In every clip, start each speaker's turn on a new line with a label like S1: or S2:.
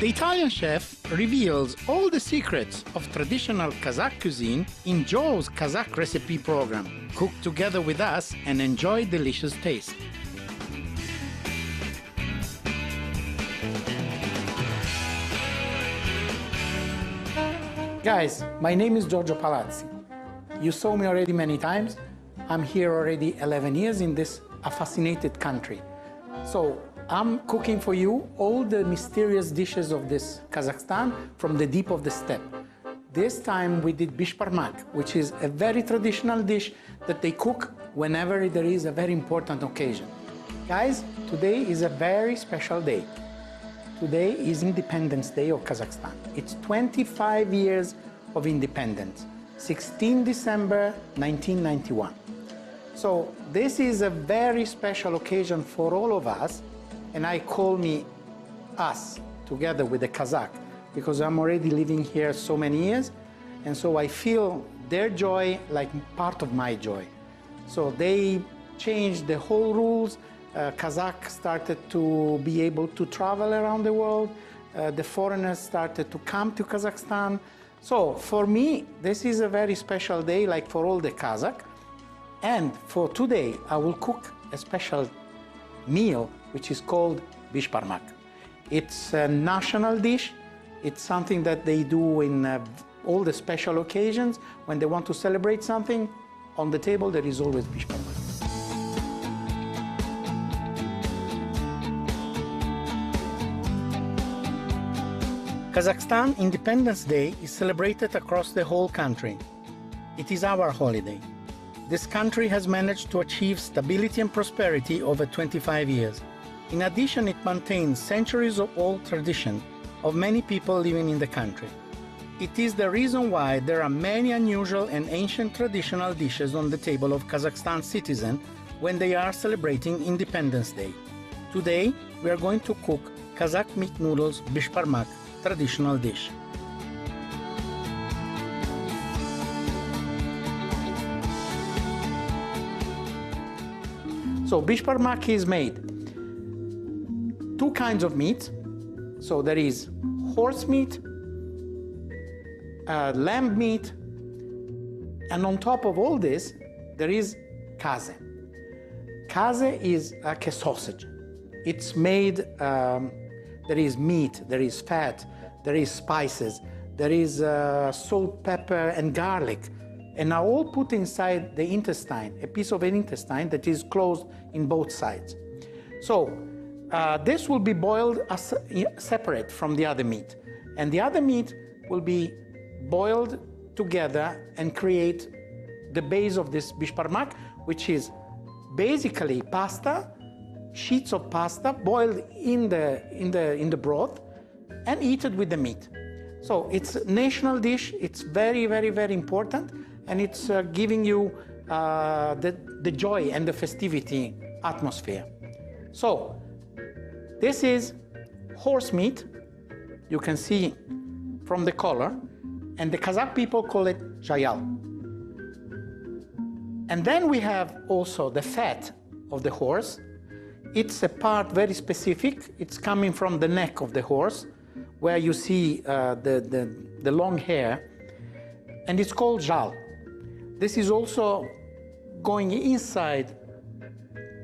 S1: The Italian chef reveals all the secrets of traditional Kazakh cuisine in Joe's Kazakh recipe program. Cook together with us and enjoy delicious taste. Guys, my name is Giorgio Palazzi. You saw me already many times. I'm here already 11 years in this fascinated country. So I'm cooking for you all the mysterious dishes of this Kazakhstan from the deep of the steppe. This time we did Beshbarmak, which is a very traditional dish that they cook whenever there is a very important occasion. Guys, today is a very special day. Today is Independence Day of Kazakhstan. It's 25 years of independence, 16 December 1991. So this is a very special occasion for all of us, and I call me us together with the Kazakh because I'm already living here so many years, and so I feel their joy like part of my joy. So they changed the whole rules. Kazakh started to be able to travel around the world. The foreigners started to come to Kazakhstan. So for me, this is a very special day, like for all the Kazakh. And for today, I will cook a special meal, which is called Beshbarmak. It's a national dish. It's something that they do in all the special occasions. When they want to celebrate something, on the table there is always Beshbarmak. Kazakhstan Independence Day is celebrated across the whole country. It is our holiday. This country has managed to achieve stability and prosperity over 25 years. In addition, it maintains centuries of old tradition of many people living in the country. It is the reason why there are many unusual and ancient traditional dishes on the table of Kazakhstan citizens when they are celebrating Independence Day. Today, we are going to cook Kazakh meat noodles Beshbarmak, traditional dish. So Beshbarmak is made two kinds of meat. So there is horse meat, lamb meat, and on top of all this, there is kaze. Kaze is like a sausage. It's made, there is meat, there is fat, there is spices, there is salt, pepper, and garlic, and are all put inside the intestine, a piece of an intestine that is closed in both sides. So this will be boiled as separate from the other meat, and the other meat will be boiled together and create the base of this Beshbarmak, which is basically pasta, sheets of pasta boiled in the broth and eaten with the meat. So it's a national dish. It's very, very, very important, and it's giving you the joy and the festivity atmosphere. So this is horse meat. You can see from the color, and the Kazakh people call it jayal. And then we have also the fat of the horse. It's a part very specific. It's coming from the neck of the horse, where you see the long hair, and it's called jal. This is also going inside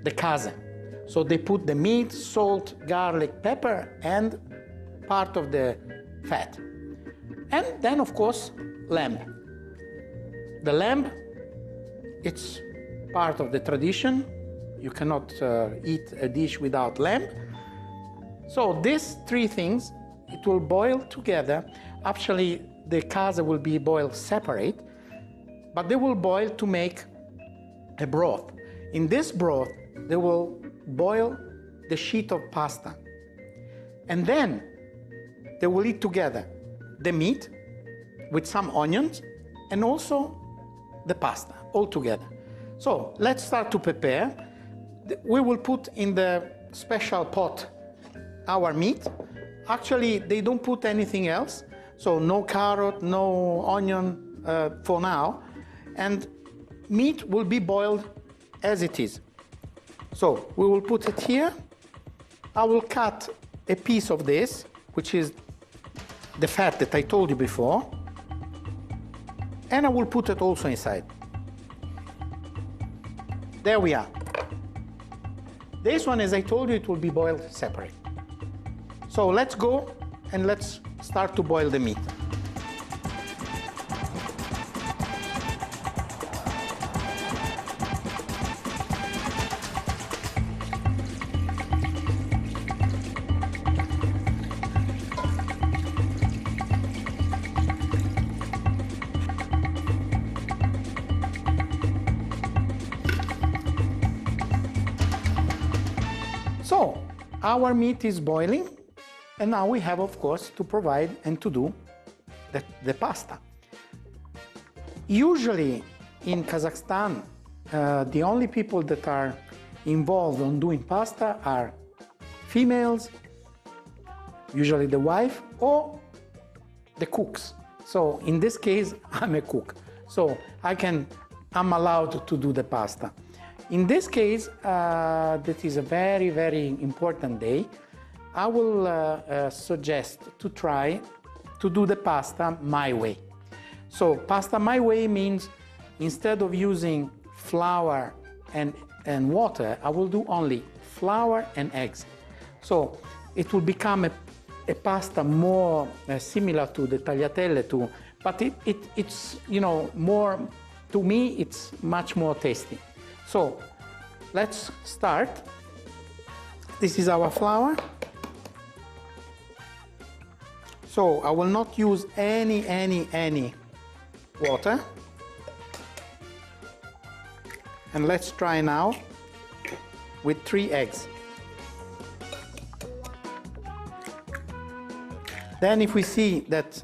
S1: the kaze. So they put the meat, salt, garlic, pepper, and part of the fat. And then, of course, lamb. The lamb, it's part of the tradition. You cannot eat a dish without lamb. So these three things, it will boil together. Actually, the kaze will be boiled separate, but they will boil to make a broth. In this broth, they will boil the sheet of pasta. And then they will eat together the meat with some onions and also the pasta all together. So let's start to prepare. We will put in the special pot our meat. Actually, they don't put anything else. So no carrot, no onion for now. And meat will be boiled as it is. So we will put it here. I will cut a piece of this, which is the fat that I told you before, and I will put it also inside. There we are. This one, as I told you, it will be boiled separate. So let's go and let's start to boil the meat. So our meat is boiling, and now we have, of course, to provide and to do the pasta. Usually in Kazakhstan, the only people that are involved on doing pasta are females, usually the wife, or the cooks. So in this case, I'm a cook, so I'm allowed to do the pasta. In this case, that is a very, very important day. I will suggest to try to do the pasta my way. So pasta my way means instead of using flour and water, I will do only flour and eggs. So it will become a pasta more similar to the tagliatelle, but it's, you know, more, to me, it's much more tasty. So let's start. This is our flour. So I will not use any water. And let's try now with 3 eggs. Then if we see that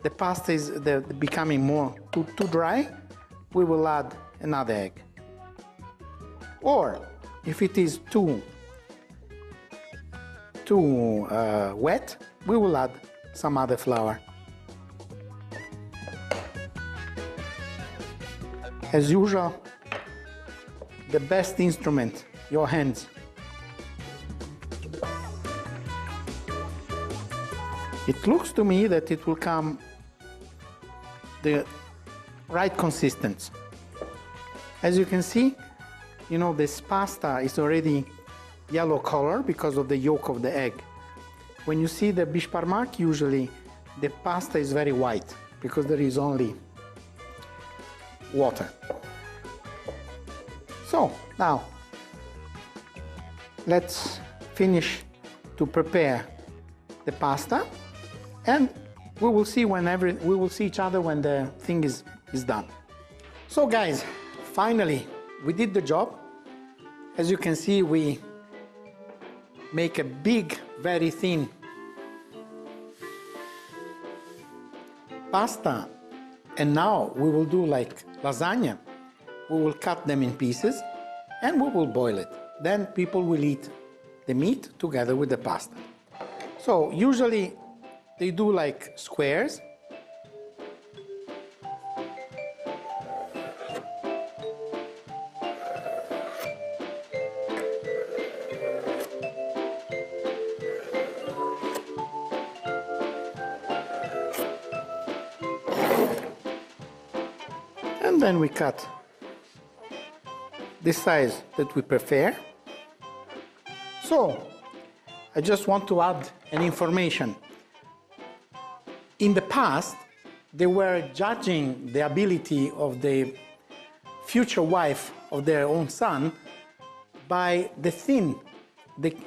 S1: the pasta is becoming more too dry, we will add another egg. Or if it is too wet, we will add some other flour. As usual, the best instrument, your hands. It looks to me that it will come the right consistency. As you can see, you know, this pasta is already yellow color because of the yolk of the egg. When you see the Beshbarmak, usually the pasta is very white because there is only water. So now let's finish to prepare the pasta, and we will see we will see each other when the thing is done. So guys, finally we did the job. As you can see, we make a big, very thin pasta, and now we will do like lasagna. We will cut them in pieces and we will boil it. Then people will eat the meat together with the pasta. So usually they do like squares. And then we cut the size that we prefer. So I just want to add an information. In the past, they were judging the ability of the future wife of their own son by the thin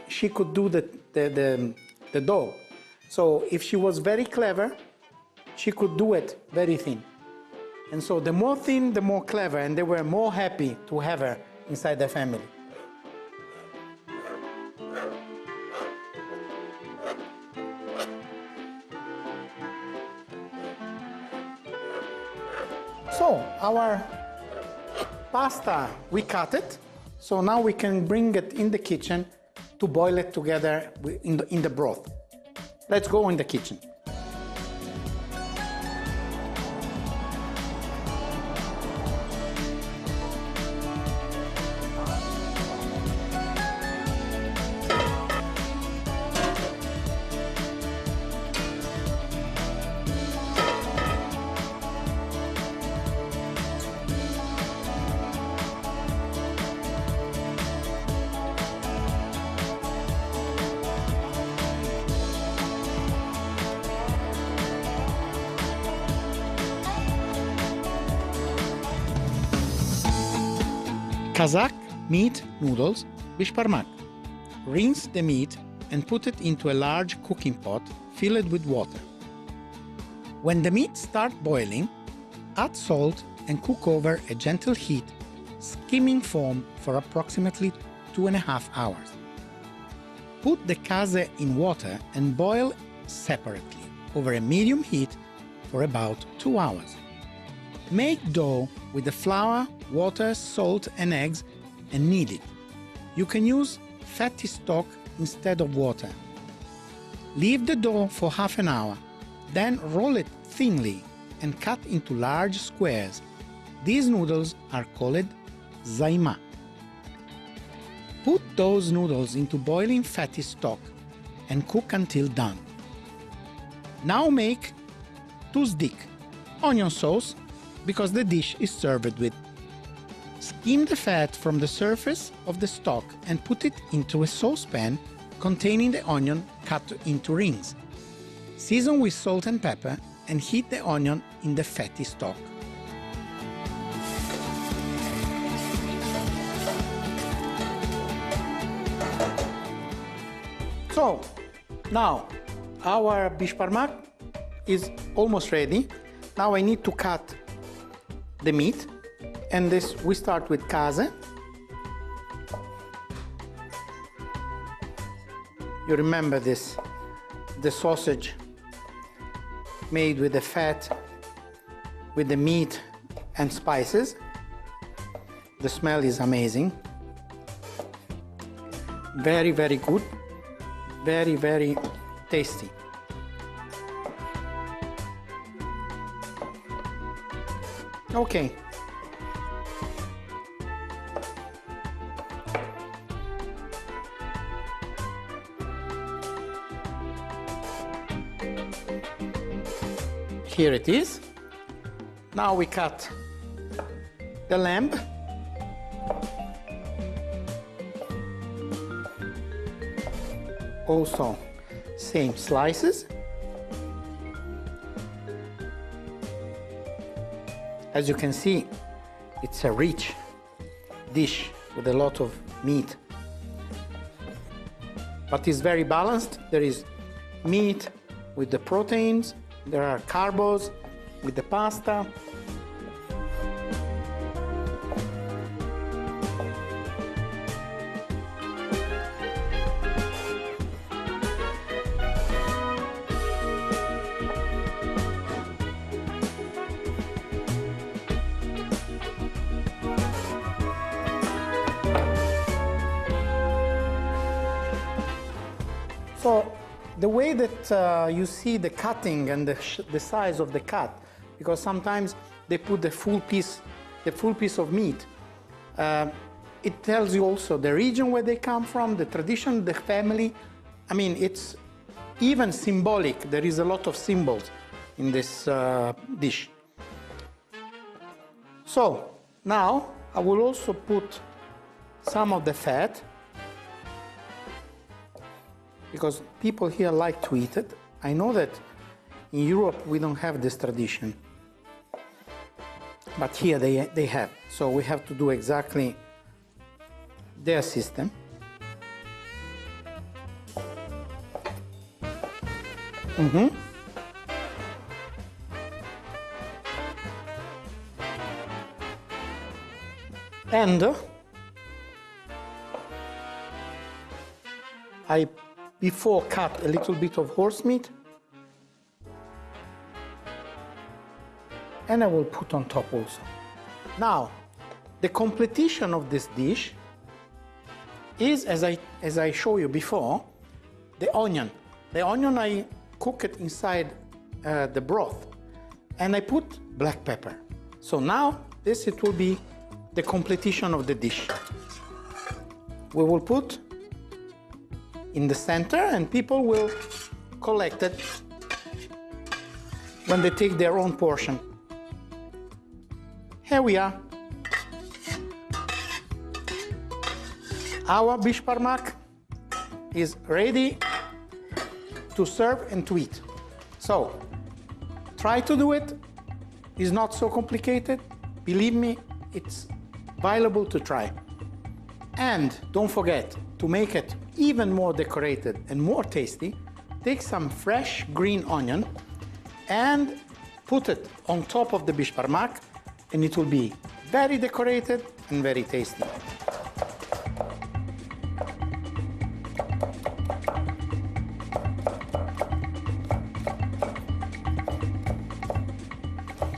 S1: she could do the dough. So if she was very clever, she could do it very thin. And so the more thin, the more clever, and they were more happy to have her inside their family. So our pasta, we cut it. So now we can bring it in the kitchen to boil it together in the broth. Let's go in the kitchen. Kazakh meat noodles, Beshbarmak. Rinse the meat and put it into a large cooking pot filled with water. When the meat starts boiling, add salt and cook over a gentle heat, skimming foam for approximately 2.5 hours. Put the kaze in water and boil separately over a medium heat for about 2 hours. Make dough with the flour, water, salt and eggs and knead it. You can use fatty stock instead of water. Leave the dough for half an hour, then roll it thinly and cut into large squares. These noodles are called zaima. Put those noodles into boiling fatty stock and cook until done. Now make tuzdik, onion sauce, because the dish is served with. Skim the fat from the surface of the stock and put it into a saucepan containing the onion cut into rings. Season with salt and pepper and heat the onion in the fatty stock. So, now our beshbarmak is almost ready. Now I need to cut the meat, and this we start with kaze. You remember this, the sausage made with the fat, with the meat and spices. The smell is amazing. Very, very good. Very, very tasty. Okay. Here it is. Now we cut the lamb. Also, same slices. As you can see, it's a rich dish with a lot of meat. But it's very balanced. There is meat with the proteins, there are carbs with the pasta. So the way that you see the cutting and the size of the cut, because sometimes they put the full piece of meat, it tells you also the region where they come from, the tradition, the family. I mean, it's even symbolic. There is a lot of symbols in this dish. So now I will also put some of the fat, because people here like to eat it. I know that in Europe we don't have this tradition, but here they have. So we have to do exactly their system. And I before cut a little bit of horse meat, and I will put on top also. Now, the completion of this dish is, as I showed you before, the onion. The onion, I cook it inside the broth, and I put black pepper. So now it will be the completion of the dish. We will put in the center, and people will collect it when they take their own portion. Here we are. Our beshbarmak is ready to serve and to eat. So try to do it. It's not so complicated. Believe me, it's viable to try. And don't forget, to make it even more decorated and more tasty, take some fresh green onion and put it on top of the beshbarmak, and it will be very decorated and very tasty.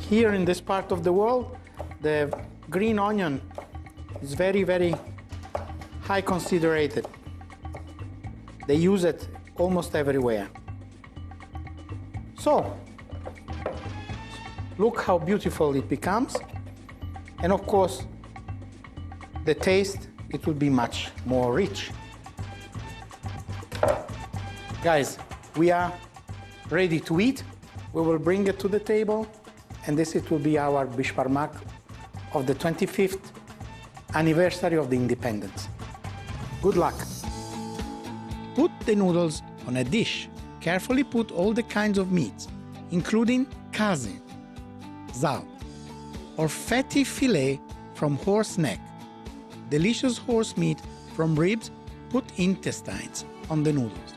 S1: Here in this part of the world, the green onion is very, very high considered. They use it almost everywhere. So, look how beautiful it becomes. And of course, the taste, it will be much more rich. Guys, we are ready to eat. We will bring it to the table. And this it will be our beshbarmak of the 25th anniversary of the independence. Good luck. Put the noodles on a dish. Carefully put all the kinds of meats, including kazyk, zal, or fatty fillet from horse neck, delicious horse meat from ribs. Put intestines on the noodles.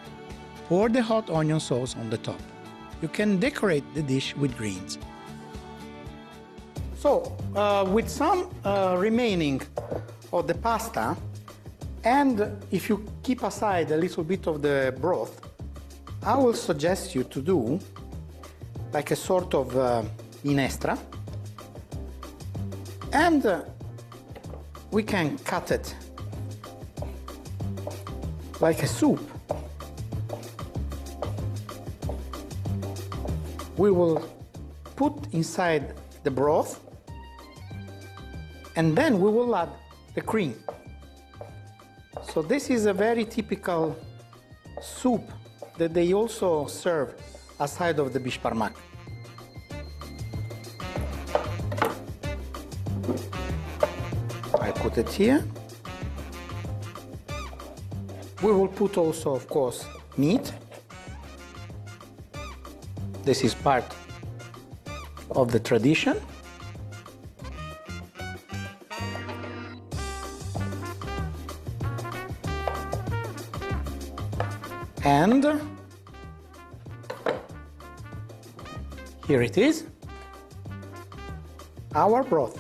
S1: Pour the hot onion sauce on the top. You can decorate the dish with greens. So, with some remaining of the pasta, and if you keep aside a little bit of the broth, I will suggest you to do like a sort of minestra, and we can cut it like a soup. We will put inside the broth, and then we will add the cream. So this is a very typical soup that they also serve aside of the beshbarmak. I put it here. We will put also, of course, meat. This is part of the tradition. And here it is, our broth.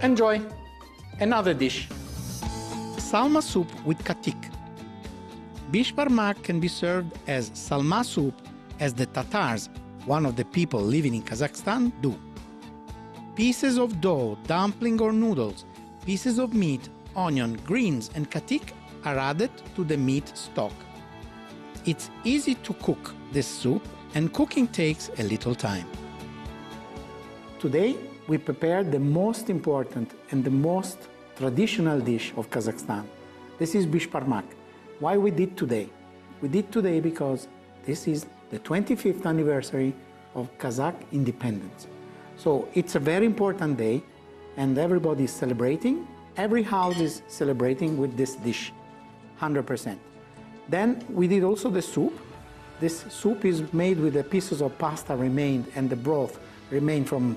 S1: Enjoy another dish. Salma soup with katyk. Beshbarmak can be served as Salma soup, as the Tatars, one of the people living in Kazakhstan, do. Pieces of dough, dumpling or noodles, pieces of meat, onion, greens, and katyk are added to the meat stock. It's easy to cook this soup, and cooking takes a little time. Today, we prepared the most important and the most traditional dish of Kazakhstan. This is beshbarmak. Why we did today? We did today because this is the 25th anniversary of Kazakh independence. So it's a very important day, and everybody is celebrating. Every house is celebrating with this dish, 100%. Then we did also the soup. This soup is made with the pieces of pasta remained and the broth remained from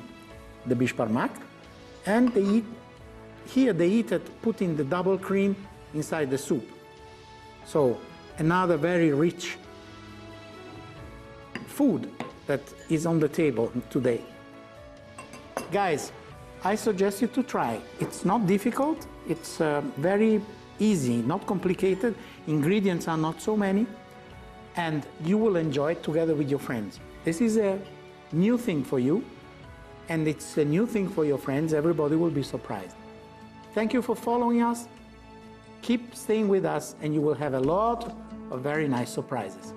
S1: the beshbarmak. And they eat it putting the double cream inside the soup. So another very rich food that is on the table today. Guys, I suggest you to try. It's not difficult, it's very easy, not complicated. Ingredients are not so many, and you will enjoy it together with your friends. This is a new thing for you, and it's a new thing for your friends. Everybody will be surprised. Thank you for following us. Keep staying with us, and you will have a lot of very nice surprises.